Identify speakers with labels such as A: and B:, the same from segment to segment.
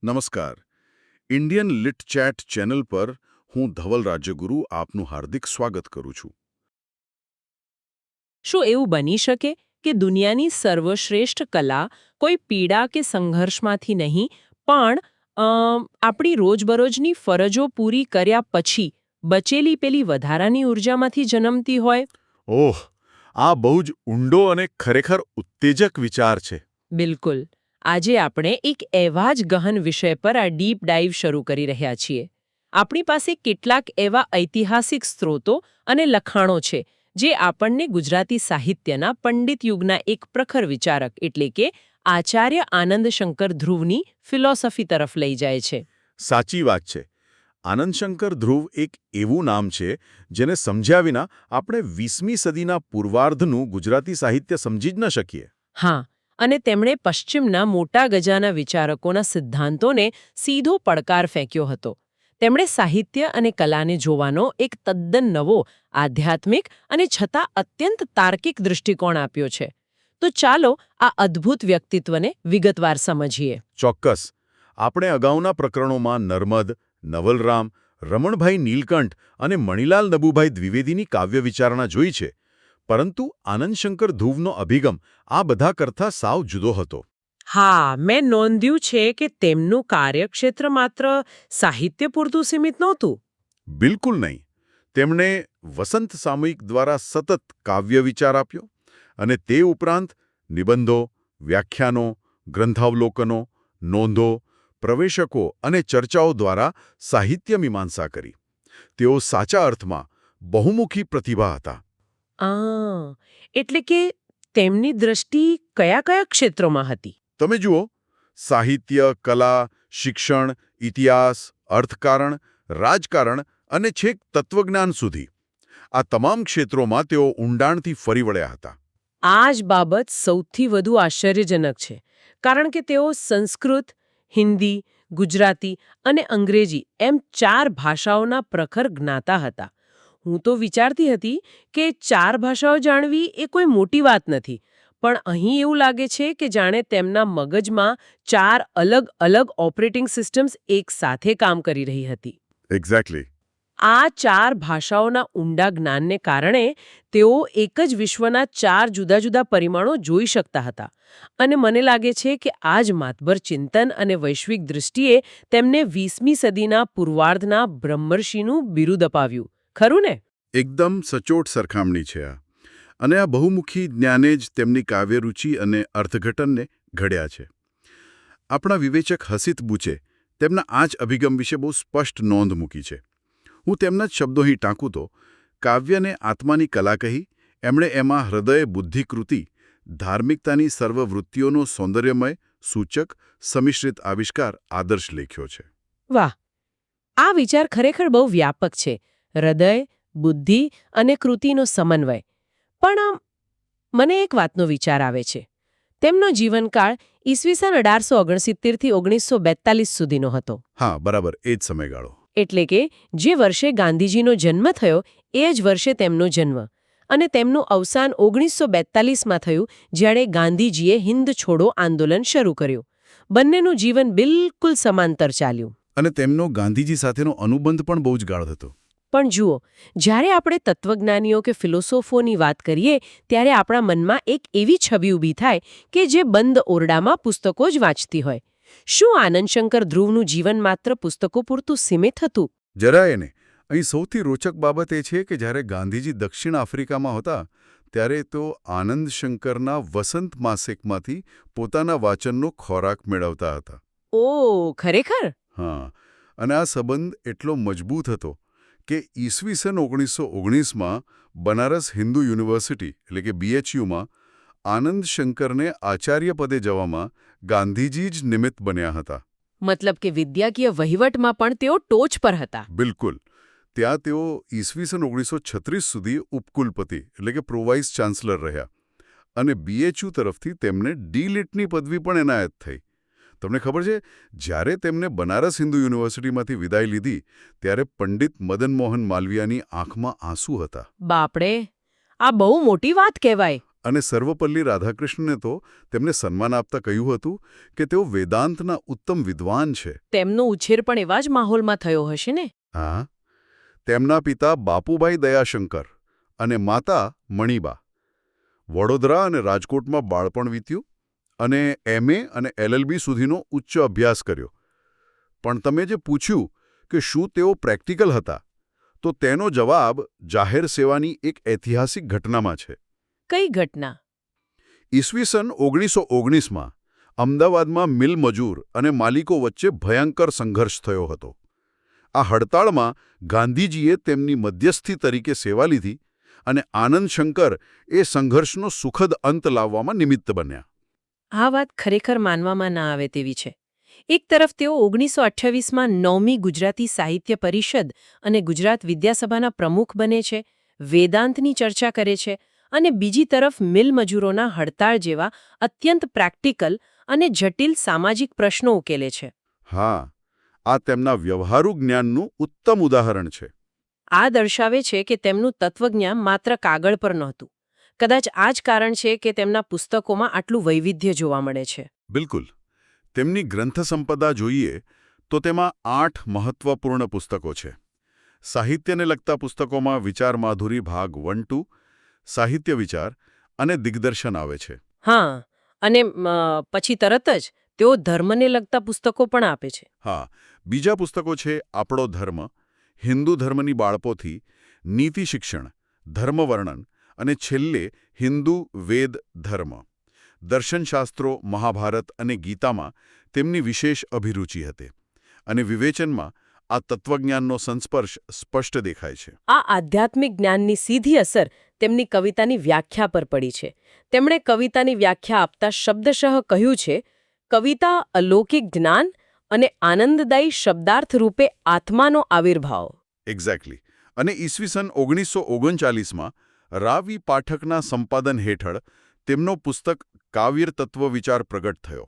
A: નમસ્કાર. Indian lit chat channel પર હું ધવલ રાજ્યગુરુ આપનું હાર્દિક સ્વાગત કરું છું.
B: શું એવું બની શકે કે દુનિયાની સર્વશ્રેષ્ઠ કલા કોઈ પીડા કે સંઘર્ષમાંથી નહીં પણ આપણી રોજબરોજની ફરજો પૂરી કર્યા પછી બચેલી પેલી વધારાની ઉર્જામાંથી જન્મતી હોય?
A: ઓહ, આ બહુ જ ઊંડો અને ખરેખર ઉત્તેજક વિચાર છે.
B: બિલકુલ. આજે આપણે એક એવા જ ગહન વિષય પર આ ડીપ ડાઇવ શરૂ કરી રહ્યા છીએ. આપણી પાસે કેટલાક એવા ઐતિહાસિક સ્ત્રોતો અને લખાણો છે જે આપણને ગુજરાતી સાહિત્યના પંડિત યુગના એક પ્રખર વિચારક એટલે કે આચાર્ય આનંદશંકર ધ્રુવની ફિલોસોફી તરફ લઈ જાય છે.
A: સાચી વાત છે. આનંદશંકર ધ્રુવ એક એવું નામ છે જેને સમજ્યા વિના આપણે 20મી સદીના પૂર્વાર્ધનું ગુજરાતી સાહિત્ય સમજી જ ન શકીએ.
B: હા, અને તેમણે પશ્ચિમના મોટા ગજાના વિચારકોના સિદ્ધાંતોને સીધો પડકાર ફેંક્યો હતો. તેમણે સાહિત્ય અને કલાને જોવાનો એક તદ્દન નવો, આધ્યાત્મિક અને છતાં અત્યંત તાર્કિક દૃષ્ટિકોણ આપ્યો છે. તો ચાલો આ અદ્ભુત વ્યક્તિત્વને વિગતવાર સમજીએ.
A: ચોક્કસ. આપણે અગાઉના પ્રકરણોમાં નર્મદ, નવલરામ, રમણભાઈ નીલકંઠ અને મણિલાલ નબુભાઈ દ્વિવેદીની કાવ્ય વિચારણા જોઈ છે. પરંતુ આનંદશંકર ધ્રુવનો અભિગમ આ બધા કરતાં સાવ જુદો હતો.
B: હા, મેં નોંધ્યું છે કે તેમનું કાર્યક્ષેત્ર માત્ર સાહિત્ય પૂરતું સીમિત નહોતું.
A: બિલકુલ નહીં. તેમણે વસંત સામયિક દ્વારા સતત કાવ્ય વિચાર આપ્યો અને તે ઉપરાંત નિબંધો, વ્યાખ્યાનો, ગ્રંથાવલોકનો, નોંધો, પ્રવેશકો અને ચર્ચાઓ દ્વારા સાહિત્ય મીમાંસા કરી. તેઓ સાચા અર્થમાં બહુમુખી પ્રતિભા હતા.
B: એટલે કે તેમની દ્રષ્ટિ કયા કયા ક્ષેત્રોમાં હતી?
A: તમે જુઓ, સાહિત્ય, કલા, શિક્ષણ, ઇતિહાસ, અર્થકારણ, રાજકારણ અને છેક તત્વજ્ઞાન સુધી. આ તમામ ક્ષેત્રોમાં તેઓ ઊંડાણથી ફરી વળ્યા હતા.
B: આ જ બાબત સૌથી વધુ આશ્ચર્યજનક છે, કારણ કે તેઓ સંસ્કૃત, હિન્દી, ગુજરાતી અને અંગ્રેજી એમ 4 ભાષાઓના પ્રખર જ્ઞાતા હતા. હું તો વિચારતી હતી કે 4 ભાષાઓ જાણવી એ કોઈ મોટી વાત નથી, પણ અહીં એવું લાગે છે કે જાણે તેમના મગજમાં 4 અલગ અલગ ઓપરેટિંગ સિસ્ટમ્સ એકસાથે કામ કરી રહી હતી.
A: એક્ઝેક્ટલી.
B: આ 4 ભાષાઓના ઊંડા જ્ઞાનને કારણે તેઓ એક જ વિશ્વના 4 જુદા જુદા પરિમાણો જોઈ શકતા હતા. અને મને લાગે છે કે આ જ માતબર ચિંતન અને વૈશ્વિક દૃષ્ટિએ તેમને 20મી સદીના પૂર્વાર્ધના બ્રહ્મર્ષિનું બિરુદ અપાવ્યું. ખરું ને?
A: એકદમ સચોટ સરખામણી છે આ. અને આ બહુમુખી જ્ઞાને જ તેમની કાવ્યરુચિ અને અર્થઘટનને ઘડ્યા છે. આપણા વિવેચક હસિત બુચે તેમના આ જ અભિગમ વિશે બહુ સ્પષ્ટ નોંધ મૂકી છે. હું તેમના જ શબ્દો અહીં ટાંકું તો, કાવ્યને આત્માની કલા કહી એમણે એમાં હૃદય, બુદ્ધિ, કૃતિ, ધાર્મિકતાની સર્વવૃત્તિઓનો સૌંદર્યમય, સૂચક, સંમિશ્રિત આવિષ્કાર આદર્શ લેખ્યો છે.
B: વાહ! આ વિચાર ખરેખર બહુ વ્યાપક છે. હૃદય, બુદ્ધિ અને કૃતિનો સમન્વય. પણ મને એક વાતનો વિચાર આવે છે. તેમનો જીવનકાળ ઈસવીસન 1869થી 1942 સુધીનો હતો.
A: હા, બરાબર, એ જ સમયગાળો.
B: એટલે કે જે વર્ષે ગાંધીજીનો જન્મ થયો એ જ વર્ષે તેમનો જન્મ. અને તેમનું અવસાન 1942માં થયું, જ્યારે ગાંધીજીએ હિન્દ છોડો આંદોલન શરૂ કર્યું. બંનેનું જીવન બિલકુલ સમાંતર ચાલ્યું.
A: અને તેમનો ગાંધીજી સાથેનો અનુબંધ પણ બહુ જ ગાઢ હતો.
B: પણ જુઓ, જ્યારે આપણે તત્વજ્ઞાનીઓ કે ફિલોસોફોની વાત કરીએ ત્યારે આપણા મનમાં એક એવી છબી ઊભી થાય કે જે બંધ ઓરડામાં પુસ્તકો જ વાંચતી હોય. શું આનંદશંકર ધ્રુવનું જીવન માત્ર પુસ્તકો પૂરતું સીમિત હતું?
A: જરાય નહીં. અહીં સૌથી રોચક બાબત એ છે કે જ્યારે ગાંધીજી દક્ષિણ આફ્રિકામાં હતા ત્યારે તો આનંદશંકરના વસંત માસિકમાંથી પોતાના વાચનનો ખોરાક મેળવતા હતા.
B: ઓહ, ખરેખર?
A: હા, અને આ સંબંધ એટલો મજબૂત હતો કે ઈસવીસન 1919માં બનારસ હિન્દુ યુનિવર્સિટી એટલે કે BHUમાં આનંદશંકરને આચાર્ય પદે જવામાં ગાંધીજી જ નિમિત્ત બન્યા હતા.
B: મતલબ કે વિદ્યાકીય વહીવટમાં પણ તેઓ ટોચ પર હતા.
A: બિલકુલ. ત્યાં તેઓ ઈસવીસન 1936 સુધી ઉપકુલપતિ એટલે કે પ્રો વાઇસ ચાન્સલર રહ્યા અને BHU તરફથી તેમને ડી.લિટની પદવી પણ એનાયત થઈ. તમને ખબર છે, જ્યારે તેમને બનારસ હિન્દુ યુનિવર્સિટીમાંથી વિદાય લીધી ત્યારે પંડિત મદન મોહન માલવીયાની આંખમાં આંસુ હતા.
B: બાપડે, આ બહુ મોટી વાત કહેવાય.
A: અને સર્વપલ્લી રાધાકૃષ્ણને તો તેમને સન્માન આપતા કહ્યું હતું કે તેઓ વેદાંતના ઉત્તમ વિદ્વાન છે.
B: તેમનો ઉછેર પણ એવા જ માહોલમાં થયો હશે ને?
A: હા, તેમના પિતા બાપુભાઈ દયાશંકર અને માતા મણિબા વડોદરા અને રાજકોટમાં બાળપણ વીત્યું અને MA અને LLB સુધીનો ઉચ્ચ અભ્યાસ કર્યો. પણ તમે જે પૂછ્યું કે શું તેઓ પ્રેક્ટિકલ હતા, તો તેનો જવાબ જાહેર સેવાની એક ઐતિહાસિક ઘટનામાં છે.
B: કઈ ઘટના?
A: ઈસવીસન 1919માં અમદાવાદમાં મિલ મજૂર અને માલિકો વચ્ચે ભયંકર સંઘર્ષ થયો હતો. આ હડતાળમાં ગાંધીજીએ તેમની મધ્યસ્થી તરીકે સેવા લીધી અને આનંદ શંકર એ સંઘર્ષનો સુખદ અંત લાવવામાં નિમિત્ત બન્યા.
B: આ વાત ખરેખર માનવામાં ના આવે તેવી છે. એક તરફ તેઓ 1928માં 9મી ગુજરાતી સાહિત્ય પરિષદ અને ગુજરાત વિદ્યાસભાના પ્રમુખ બને છે, વેદાંતની ચર્ચા કરે છે, અને બીજી તરફ મિલ મજૂરોના હડતાળ જેવા અત્યંત પ્રેક્ટિકલ અને જટિલ સામાજિક પ્રશ્નો ઉકેલે છે.
A: હા, આ તેમના વ્યવહારુ જ્ઞાનનું ઉત્તમ ઉદાહરણ છે.
B: આ દર્શાવે છે કે તેમનું તત્વજ્ઞાન માત્ર કાગળ પર નહોતું. કદાચ આ જ કારણ છે કે તેમના પુસ્તકોમાં આટલું વૈવિધ્ય જોવા મળે છે.
A: બિલકુલ. તેમની ગ્રંથ સંપદા જોઈએ તો તેમાં 8 મહત્વપૂર્ણ પુસ્તકો છે. સાહિત્યને લગતા પુસ્તકોમાં વિચાર માધુરી ભાગ 1-2, સાહિત્ય વિચાર અને દિગ્દર્શન આવે છે.
B: હા, અને પછી તરત જ તેઓ ધર્મને લગતા પુસ્તકો પણ આપે છે.
A: હા, બીજા પુસ્તકો છે આપણો ધર્મ, હિન્દુ ધર્મની બાળપોથી, નીતિ શિક્ષણ, ધર્મવર્ણન અને છેલ્લે હિન્દુ વેદ ધર્મ. દર્શનશાસ્ત્રો, મહાભારત અને ગીતામાં તેમની વિશેષ અભિરુચિ હતી અને વિવેચનમાં આ તત્વજ્ઞાનનો સંસ્પર્શ સ્પષ્ટ દેખાય છે.
B: આ આધ્યાત્મિક જ્ઞાનની સીધી અસર તેમની કવિતાની વ્યાખ્યા પર પડી છે. તેમણે કવિતાની વ્યાખ્યા આપતા શબ્દશઃ કહ્યું છે, કવિતા અલૌકિક જ્ઞાન અને આનંદદાયી શબ્દાર્થ રૂપે આત્માનો આવિર્ભાવ.
A: એક્ઝેક્ટલી. અને ઈસવીસન 1939માં રાવી પાઠકના સંપાદન હેઠળ તેમનો પુસ્તક કાવ્ય તત્વ વિચાર પ્રગટ થયો.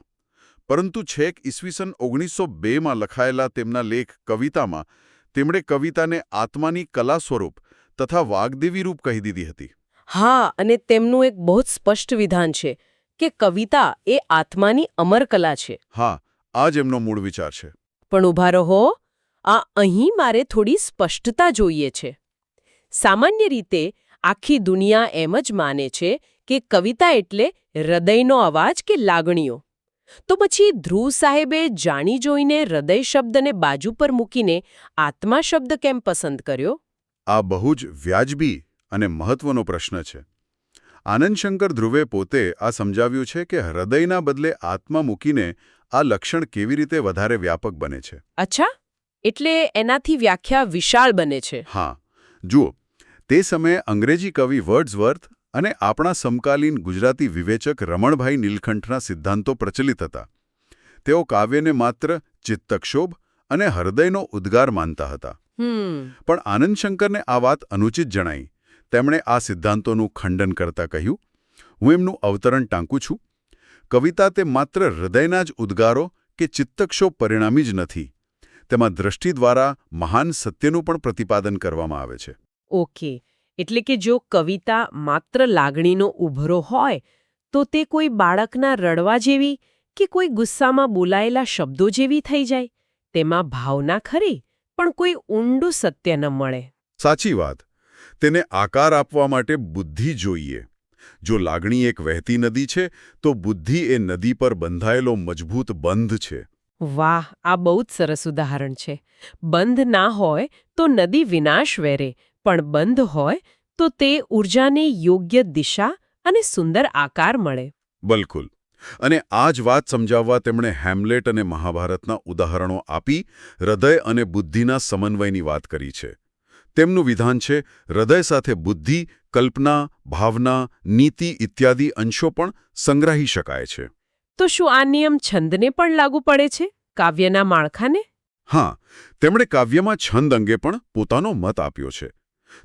A: પરંતુ છેક ઈસવીસન 1902માં લખાયેલા તેમના લેખ કવિતામાં તેમણે કવિતાને આત્માની કલા સ્વરૂપ તથા વાગ્દેવી રૂપ કહી દીધી હતી.
B: હા, અને તેમનું એક બહુ જ સ્પષ્ટ વિધાન છે કે કવિતા એ આત્માની અમર કલા છે.
A: હા, આ જ એમનો મૂળ વિચાર છે.
B: પણ ઊભા રહો, આ અહીં મારે થોડી સ્પષ્ટતા જોઈએ છે. સામાન્ય રીતે આખી દુનિયા એમ જ માને છે કે કવિતા એટલે હૃદયનો અવાજ કે લાગણીઓ. તો પછી ધ્રુવ સાહેબે જાણી જોઈને હૃદય શબ્દને બાજુ પર મૂકીને આત્મા શબ્દ કેમ પસંદ કર્યો?
A: આ બહુ જ વ્યાજબી અને મહત્વનો પ્રશ્ન છે. આનંદશંકર ધ્રુવે પોતે આ સમજાવ્યું છે કે હૃદયના બદલે આત્મા મૂકીને આ લક્ષણ કેવી રીતે વધારે વ્યાપક બને છે.
B: અચ્છા, એટલે એનાથી વ્યાખ્યા વિશાળ બને છે.
A: હા, જુઓ, તે સમયે અંગ્રેજી કવિ વર્ડ્સવર્થ અને આપણા સમકાલીન ગુજરાતી વિવેચક રમણભાઈ નીલકંઠના સિદ્ધાંતો પ્રચલિત હતા. તેઓ કાવ્યને માત્ર ચિત્તક્ષોભ અને હૃદયનો ઉદ્ગાર માનતા હતા. પણ આનંદશંકરને આ વાત અનુચિત જણાઈ. તેમણે આ સિદ્ધાંતોનું ખંડન કરતા કહ્યું, હું એમનું અવતરણ ટાંકું છું. કવિતા તે માત્ર હૃદયના જ ઉદ્ગારો કે ચિત્તક્ષોભ પરિણામી જ નથી. તેમાં દ્રષ્ટિ દ્વારા મહાન સત્યનું પણ પ્રતિપાદન કરવામાં આવે છે.
B: ઓકે, એટલે કે જો કવિતા માત્ર લાગણીનો ઉભરો હોય તો તે કોઈ બાળકના રડવા જેવી કે કોઈ ગુસ્સામાં બોલાયેલા શબ્દો જેવી થઈ જાય. તેમાં ભાવના ખરી, પણ કોઈ ઊંડું સત્ય ન મળે.
A: સાચી વાત. તેને આકાર આપવા માટે બુદ્ધિ જોઈએ. જો લાગણી એક વહેતી નદી છે, તો બુદ્ધિ એ નદી પર બંધાયેલો મજબૂત બંધ છે.
B: વાહ, આ બહુ જ સરસ ઉદાહરણ છે. બંધ ના હોય તો નદી વિનાશ વેરે, પણ બંધ હોય તો તે ઊર્જાને યોગ્ય દિશા અને સુંદર આકાર મળે.
A: બિલકુલ. અને આ જ વાત સમજાવવા તેમણે હેમ્લેટ અને મહાભારતના ઉદાહરણો આપી હૃદય અને બુદ્ધિના સમન્વયની વાત કરી છે. તેમનું વિધાન છે, હૃદય સાથે બુદ્ધિ, કલ્પના, ભાવના, નીતિ ઇત્યાદિ અંશો પણ સંગ્રહી શકાય છે.
B: તો શું આ નિયમ છંદને પણ લાગુ પડે છે, કાવ્યના માળખાને?
A: હા, તેમણે કાવ્યમાં છંદ અંગે પણ પોતાનો મત આપ્યો છે.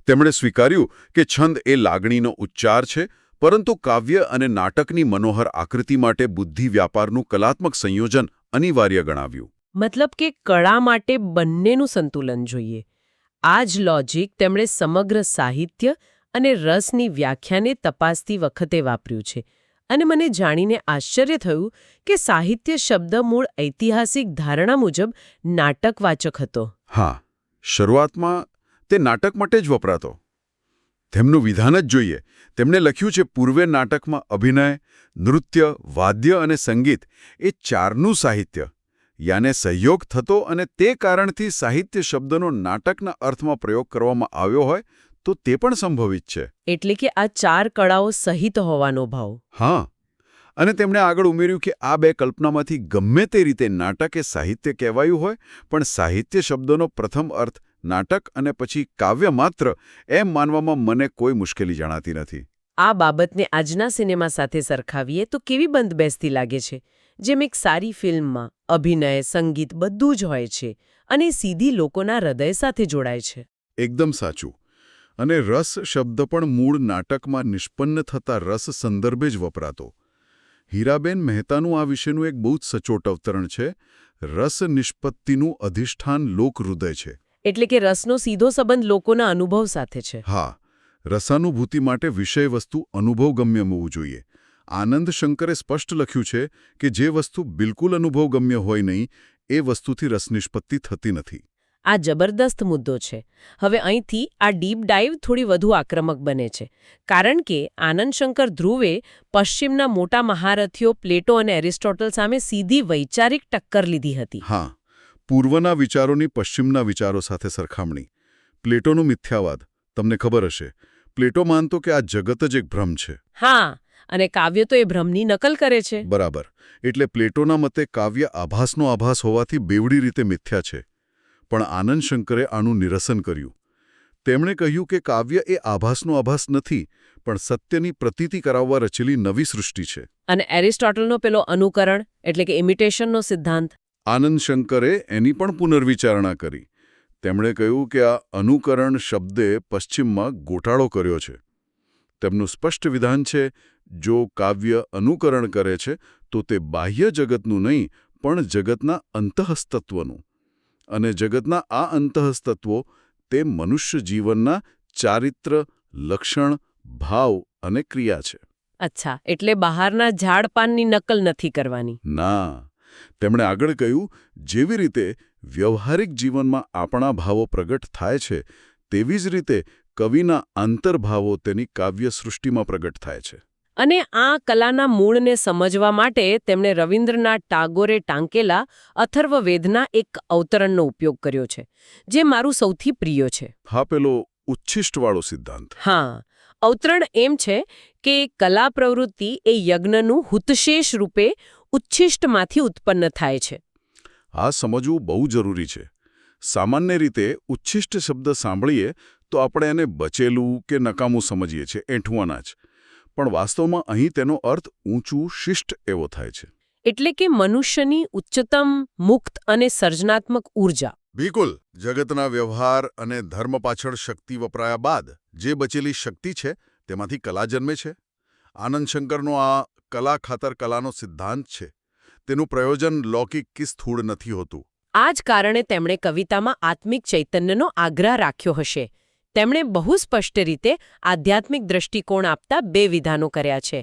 A: તેમણે સ્વીકાર્યું કે છંદ એ લાગણીનો ઉચ્ચાર છે, પરંતુ કાવ્ય અને નાટકની મનોહર આકૃતિ માટે બુદ્ધિ વ્યાપારનું કલાત્મક સંયોજન અનિવાર્ય ગણાવ્યું.
B: મતલબ કે કળા માટે બંનેનું સંતુલન જોઈએ. આ જ લોજિક તેમણે સમગ્ર સાહિત્ય અને રસની વ્યાખ્યાને તપાસતી વખતે વાપર્યું છે. અને મને જાણીને આશ્ચર્ય થયું કે સાહિત્ય શબ્દ મૂળ ઐતિહાસિક ધારણા મુજબ નાટકવાચક હતો.
A: હા, શરૂઆતમાં તે નાટક માટે જ વપરાતો. તેમનું વિધાન જ જોઈએ. તેમણે લખ્યું છે પૂર્વે નાટકમાં અભિનય, નૃત્ય, વાદ્ય અને સંગીત એ ચારનું સાહિત્ય યાને સહયોગ થતો અને તે કારણથી સાહિત્ય શબ્દનો નાટકના અર્થમાં પ્રયોગ કરવામાં આવ્યો હોય તો તે પણ સંભવિત છે.
B: એટલે કે આ ચાર કળાઓ સહિત હોવાનો ભાવ.
A: હા, અને તેમણે આગળ ઉમેર્યું કે આ બે કલ્પનામાંથી ગમે તે રીતે નાટક એ સાહિત્ય કહેવાયું હોય, પણ સાહિત્ય શબ્દનો પ્રથમ અર્થ નાટક અને પછી કાવ્ય માત્ર એમ માનવામાં મને કોઈ મુશ્કેલી જણાતી નથી.
B: આ બાબતને આજના સિનેમા સાથે સરખાવીએ તો કેવી બંધબેસતી લાગે છે. જેમ એક સારી ફિલ્મમાં અભિનય, સંગીત બધું જ હોય છે અને સીધી લોકોના હૃદય સાથે જોડાય છે.
A: એકદમ સાચું. અને રસ શબ્દ પણ મૂળ નાટકમાં નિષ્પન્ન થતા રસ સંદર્ભે જ વપરાતો. હીરાબેન મહેતાનું આ વિશેનું એક બહુ જ સચોટ અવતરણ છે. રસ નિષ્પત્તિનું અધિષ્ઠાન લોકહૃદય છે.
B: એટલે કે રસનો સીધો સંબંધ લોકોના અનુભવ સાથે છે.
A: હા, રસાનુભૂતિ માટે વિષય વસ્તુ અનુભવગમ્ય હોવું જોઈએ. આનંદ શંકરે સ્પષ્ટ લખ્યું છે કે જે વસ્તુ બિલકુલ અનુભવગમ્ય હોય નહીં એ વસ્તુથી રસનિષ્પત્તિ થતી નથી.
B: આ જબરદસ્ત મુદ્દો છે. હવે અહીંથી આ ડીપ ડાઇવ થોડી વધુ આક્રમક બને છે. કારણ કે આનંદશંકર ધ્રુવે પશ્ચિમના મોટા મહારથીઓ પ્લેટો અને એરિસ્ટોટલ સામે સીધી વૈચારિક ટક્કર લીધી હતી.
A: હા, પૂર્વના વિચારોની પશ્ચિમના વિચારો સાથે સરખામણી. પ્લેટોનો મિથ્યાવાદ તમને ખબર હશે. પ્લેટો માનતો કે આ જગત જ એક ભ્રમ છે.
B: હા, અને કાવ્ય તો એ ભ્રમની નકલ કરે છે.
A: બરાબર. એટલે પ્લેટોના મતે કાવ્ય આભાસનો આભાસ હોવાથી બેવડી રીતે મિથ્યા છે. પણ આનંદ શંકરે આનું નિરસન કર્યું. તેમણે કહ્યું કે કાવ્ય એ આભાસનો આભાસ નથી, પણ સત્યની પ્રતીતિ કરાવવા રચેલી નવી સૃષ્ટિ છે.
B: અને એરિસ્ટોટલનો પેલો અનુકરણ એટલે કે ઇમિટેશનનો સિદ્ધાંત.
A: આનંદ શંકરે એની પણ પુનર્વિચારણા કરી. તેમણે કહ્યું કે આ અનુકરણ શબ્દે પશ્ચિમમાં ગોટાળો કર્યો છે. તેમનું સ્પષ્ટ વિધાન છે, જો કાવ્ય અનુકરણ કરે છે તો તે બાહ્ય જગતનું નહીં, પણ જગતના અંતઃસ્તત્વનું. અને જગતના આ અંતઃસ્તત્વો તે મનુષ્ય જીવનના ચારિત્ર, લક્ષણ, ભાવ અને ક્રિયા છે.
B: અચ્છા, એટલે બહારના ઝાડપાનની નકલ નથી કરવાની.
A: ના, તેમણે આગળ કહ્યું, જેવી રીતે વ્યવહારિક જીવનમાં આપણા ભાવો પ્રગટ થાય છે, તેવી જ રીતે કવિના આંતરભાવો તેની કાવ્ય સૃષ્ટિમાં પ્રગટ થાય છે.
B: અને આ કલાના મૂળને સમજવા માટે તેમણે રવિન્દ્રનાથ ટાગોરે ટાંકેલા અથર્વવેદના એક અવતરણનો ઉપયોગ કર્યો છે, જે મારું સૌથી પ્રિય છે.
A: હા, પેલો ઉચ્છિષ્ટવાળો સિદ્ધાંત.
B: હા, અવતરણ એમ છે કે કલા પ્રવૃત્તિ એ યજ્ઞનું હુતશેષ રૂપે ઉચ્છિષ્ટમાંથી ઉત્પન્ન થાય છે.
A: આ સમજવું બહુ જરૂરી છે. સામાન્ય રીતે ઉચ્છિષ્ટ શબ્દ સાંભળીએ તો આપણે એને બચેલું કે નકામું સમજીએ છીએ, એંઠવાના જ. પણ વાસ્તવમાં અહીં તેનો અર્થ ઊંચું, શિષ્ટ એવો થાય છે.
B: એટલે કે મનુષ્યની ઉચ્ચતમ, મુક્ત અને સર્જનાત્મક ઊર્જા.
A: બિલકુલ. જગતના વ્યવહાર અને ધર્મ પાછળ શક્તિ વપરાયા બાદ જે બચેલી શક્તિ છે તેમાંથી કલા જન્મે છે. આનંદ શંકરનો આ કલા ખાતર કલાનો સિદ્ધાંત છે. તેનું પ્રયોજન લૌકિક કે સ્થૂળ નથી હોતું.
B: આ જ કારણે તેમણે કવિતામાં આત્મિક ચૈતન્યનો આગ્રહ રાખ્યો હશે. તેમણે બહુ સ્પષ્ટ રીતે આધ્યાત્મિક દ્રષ્ટિકોણ આપતા બે વિધાનો કર્યા છે.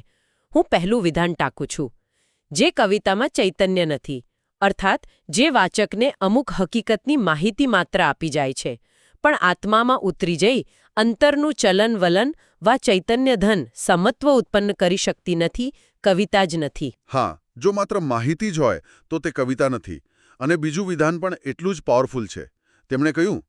B: હું પહેલું વિધાન ટાંકું છું. જે કવિતામાં ચૈતન્ય નથી, અર્થાત જે વાચકને અમુક હકીકતની માહિતી માત્ર આપી જાય છે, પણ આત્મામાં ઉતરી જઈ અંતરનું ચલન-વલન વા ચૈતન્યધન સમત્વ ઉત્પન્ન કરી શકતી નથી, કવિતા જ નથી.
A: હા, જો માત્ર માહિતી જ હોય તો તે કવિતા નથી. અને બીજું વિધાન પણ એટલું જ પાવરફુલ છે. તેમણે કહ્યું,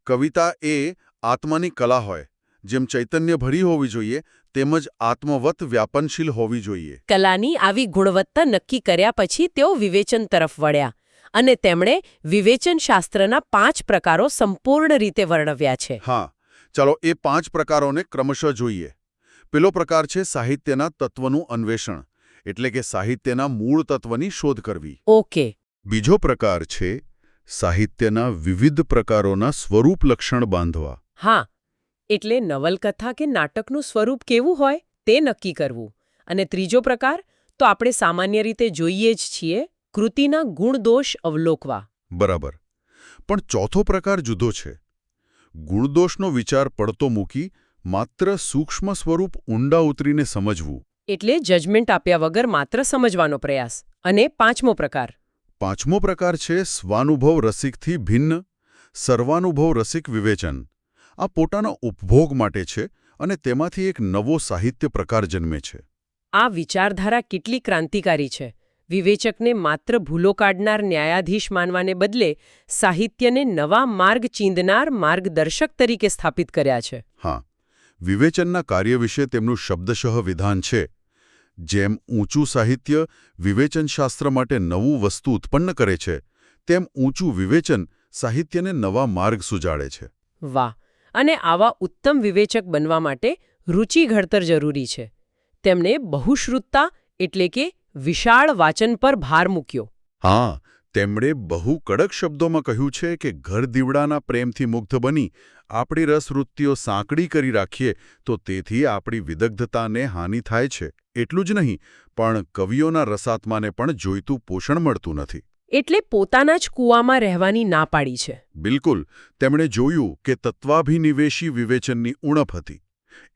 A: કવિતા એ આત્માની કલા હોય. જેમ ચૈતન્ય ભરી હોવી જોઈએ, તેમજ આત્મવત વ્યાપનશીલ હોવી જોઈએ.
B: કલાની આવી ગુણવત્તા નક્કી કર્યા પછી તેઓ વિવેચન તરફ વળ્યા અને તેમણે વિવેચનશાસ્ત્રના 5 પ્રકારો સંપૂર્ણ રીતે વર્ણવ્યા છે.
A: હા, ચાલો એ 5 પ્રકારોને ક્રમશઃ જોઈએ. પેલો પ્રકાર છે સાહિત્યના તત્વનું અન્વેષણ, એટલે કે સાહિત્યના મૂળ તત્વની શોધ કરવી.
B: ઓકે.
A: બીજો પ્રકાર છે સાહિત્યના વિવિધ પ્રકારોના સ્વરૂપ લક્ષણ બાંધવા.
B: હા, એટલે નવલકથા કે નાટકનું સ્વરૂપ કેવું હોય તે નક્કી કરવું. અને ત્રીજો પ્રકાર તો આપણે સામાન્ય રીતે જોઈએ જ છીએ, કૃતિના ગુણદોષ અવલોકવા.
A: બરાબર. પણ ચોથો પ્રકાર જુદો છે. ગુણદોષનો વિચાર પડતો મૂકી માત્ર સૂક્ષ્મ સ્વરૂપ ઊંડા ઉતરીને સમજવું.
B: એટલે જજમેન્ટ આપ્યા વગર માત્ર સમજવાનો પ્રયાસ. અને પાંચમો પ્રકાર.
A: પાંચમો પ્રકાર છે સ્વાનુભવ રસિકથી ભિન્ન સર્વાનુભવ રસિક વિવેચન. આ પોતાના ઉપભોગ માટે છે અને તેમાંથી એક નવો સાહિત્ય પ્રકાર જન્મે છે.
B: આ વિચારધારા કેટલી ક્રાંતિકારી છે. વિવેચકને માત્ર ભૂલો કાઢનાર ન્યાયાધીશ માનવાને બદલે સાહિત્યને નવા માર્ગ ચીંધનાર માર્ગદર્શક તરીકે સ્થાપિત કર્યા છે.
A: હા, વિવેચનના કાર્ય વિશે તેમનું શબ્દશઃ વિધાન છે. જેમ ઊંચું સાહિત્ય વિવેચનશાસ્ત્ર માટે નવું વસ્તુ ઉત્પન્ન કરે છે, તેમ ઊંચું વિવેચન સાહિત્યને નવા માર્ગ સુજાડે છે.
B: વાહ! અને આવા ઉત્તમ વિવેચક બનવા માટે રુચિ ઘડતર જરૂરી છે. તેમણે બહુશ્રુતતા એટલે કે વિશાળ વાચન પર ભાર મૂક્યો.
A: હા, તેમણે બહુ કડક શબ્દોમાં કહ્યું છે કે ઘર દીવડાના પ્રેમથી મુગ્ધ બની આપણી રસવૃત્તિઓ સાંકડી કરી રાખીએ તો તેથી આપણી વિદગ્ધતાને હાનિ થાય છે. એટલું જ નહીં, પણ કવિઓના રસાત્માને પણ જોઈતું પોષણ મળતું નથી.
B: એટલે પોતાના જ કૂવામાં રહેવાની ના પાડી છે.
A: બિલકુલ. તેમણે જોયું કે તત્વાભિનિવેશી વિવેચનની ઉણપ હતી.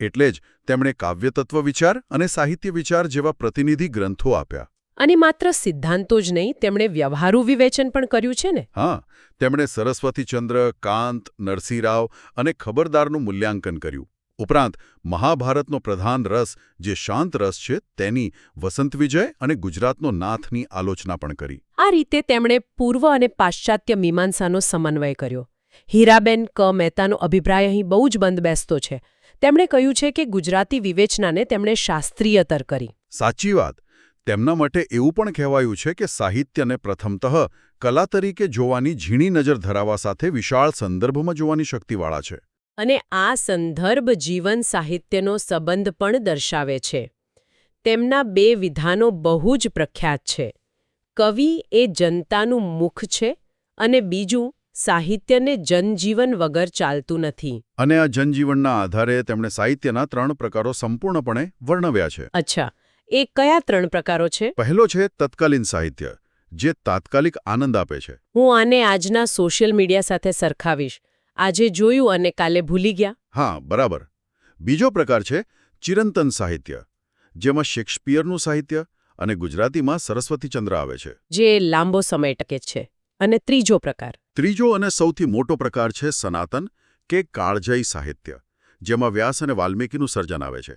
A: એટલે જ તેમણે કાવ્યતત્વ વિચાર અને સાહિત્ય વિચાર જેવા પ્રતિનિધિ ગ્રંથો આપ્યા.
B: અને માત્ર સિદ્ધાંતો જ નહીં, તેમણે વ્યવહારુ વિવેચન પણ કર્યું છે ને.
A: હા, તેમણે સરસ્વતીચંદ્ર, કાંત, નરસિંહરાવ અને ખબરદારનું મૂલ્યાંકન કર્યું. ઉપરાંત મહાભારતનો પ્રધાન રસ જે શાંત રસ છે તેની, વસંત વિજય અને ગુજરાતનો નાથની આલોચના પણ કરી.
B: આ રીતે તેમણે પૂર્વ અને પાશ્ચાત્ય મીમાંસાનો સમન્વય કર્યો. હીરાબેન ક મહેતાનો અભિપ્રાય અહીં બહુ જ બંધબેસતો છે. તેમણે કહ્યું છે કે ગુજરાતી વિવેચનાને તેમણે શાસ્ત્રીયતર કરી.
A: સાચી વાત. તેમના માટે એવું પણ કહેવાયું છે કે સાહિત્યને પ્રથમતઃ કલા તરીકે જોવાની ઝીણી નજર ધરાવવા સાથે વિશાળ સંદર્ભમાં જોવાની શક્તિવાળા છે.
B: અને આ સંદર્ભ જીવન સાહિત્યનો સંબંધ પણ દર્શાવે છે. તેમના બે વિધાનો બહુ જ પ્રખ્યાત છે. કવિ એ જનતાનું મુખ છે અને બીજું સાહિત્યને જનજીવન વગર ચાલતું નથી.
A: અને આ જનજીવનના આધારે તેમણે સાહિત્યના 3 પ્રકારો સંપૂર્ણપણે વર્ણવ્યા છે.
B: અચ્છા, એ કયા 3 પ્રકારો છે?
A: પહેલો છે તત્કાલીન સાહિત્ય, જે તાત્કાલિક આનંદ આપે છે.
B: હું આને આજના સોશિયલ મીડિયા સાથે સરખાવીશ. આજે જોયું અને કાલે ભૂલી ગયા.
A: હા, બરાબર. બીજો પ્રકાર છે ચિરંતન સાહિત્ય, જેમાં શેક્સપિયરનું સાહિત્ય અને ગુજરાતીમાં સરસ્વતીચંદ્ર આવે છે.
B: જે લાંબો સમય ટકે છે. અને ત્રીજો પ્રકાર?
A: ત્રીજો અને સૌથી મોટો પ્રકાર છે સનાતન કે કાળજયી સાહિત્ય, જેમાં વ્યાસ અને વાલ્મીકીનું સર્જન આવે છે.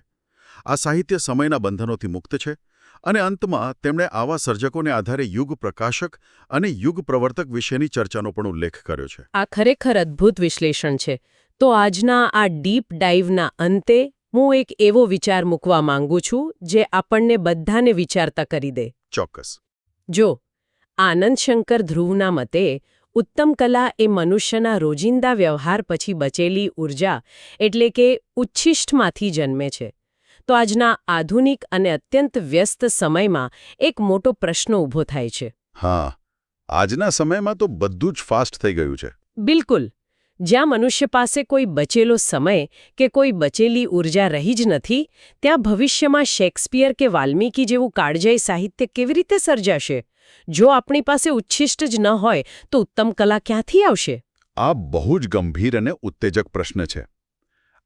A: આ સાહિત્ય સમયના બંધનોથી મુક્ત છે અને અંતમાં તેમણે આવા સર્જકોને આધારે યુગ પ્રકાશક અને યુગ પ્રવર્તક વિશેની ચર્ચાનો પણ ઉલ્લેખ કર્યો છે.
B: આ ખરેખર અદ્ભુત વિશ્લેષણ છે. તો આજના આ ડીપ ડાઇવના અંતે હું એક એવો વિચાર મૂકવા માંગુ છું જે આપણને બધાને વિચારતા કરી દે.
A: ચોક્કસ.
B: જો આનંદ શંકર ધ્રુવના મતે ઉત્તમ કલા એ મનુષ્યના રોજિંદા વ્યવહાર પછી બચેલી ઊર્જા એટલે કે ઉચ્છિષ્ટમાંથી જન્મે છે, તો આજના આધુનિક અને અત્યંત વ્યસ્ત સમયમાં એક મોટો પ્રશ્ન ઊભો થાય છે.
A: હા, આજના સમયમાં તો બધું જ ફાસ્ટ થઈ ગયું છે.
B: બિલકુલ. જ્યાં મનુષ્ય પાસે કોઈ બચેલો સમય કે કોઈ બચેલી ઊર્જા રહી જ નથી, ત્યાં ભવિષ્યમાં શેક્સપિયર કે વાલ્મીકી જેવું કાળજયી સાહિત્ય કેવી રીતે સર્જાશે? જો આપણી પાસે ઉચ્છિષ્ટ જ ન હોય તો ઉત્તમ કલા ક્યાંથી આવશે?
A: આ બહુ જ ગંભીર અને ઉત્તેજક પ્રશ્ન છે.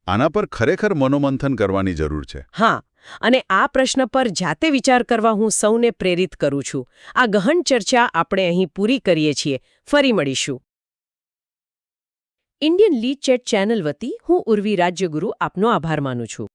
A: આના પર ખરેખર મનોમંથન કરવાની જરૂર છે.
B: હા, અને આ પ્રશ્ન પર જાતે વિચાર કરવા હું સૌને પ્રેરિત કરું છું. આ ગહન ચર્ચા આપણે અહીં પૂરી કરીએ છીએ. ફરી મળીશું. ઇન્ડિયન લીડ ચેટ ચેનલ વતી હું ઉર્વી રાજ્યગુરુ આપનો આભાર માનું છું.